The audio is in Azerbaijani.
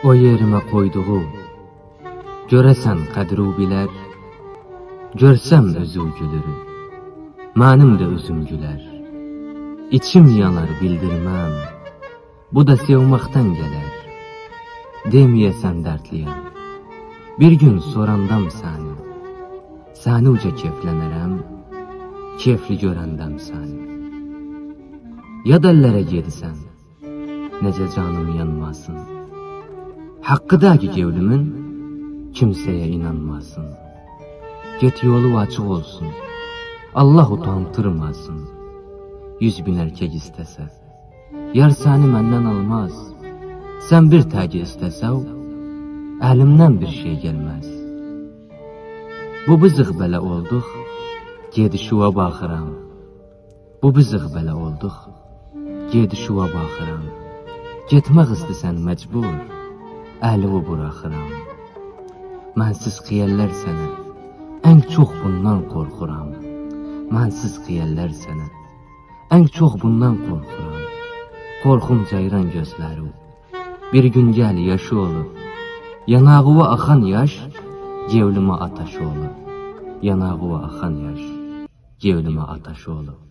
O yerime koyduğu, göresen kadru biler, görsem özü gülürü, mənim de özüm güler. İçim yanar bildirmem, bu da sevməkdən gələr. Demeyesen dertliyem, bir gün sorandam səni, səni uca keflənərəm, kefli görəndəm səni. Yad əllərə gedisən, necə canım yanmasın. Hakkıdaki gevlimin kimseye inanmasın. Get yolu açık olsun, Allah utandırmasın. 100.000 erkek istese, yar seni məndən almaz. Sen bir tagi istəsəv, əlimdən bir şey gelmez. Bu bızıq belə olduq, gedişuva baxıram. Bu bızıq belə olduq, gedişuva baxıram. Getmək istəsən məcbur, əlimi bırakıram. Mənsiz xiyallər sənə, ən çox bundan qorxuram. Mənsiz xiyallər sənə, ən çox bundan qorxuram. Qorxum cayran gözləri, bir gün gəl yaşı olur. Yanağıva axan yaş, gevlimə ataşı olur. Yanağıva axan yaş, gevlimə ataşı olur.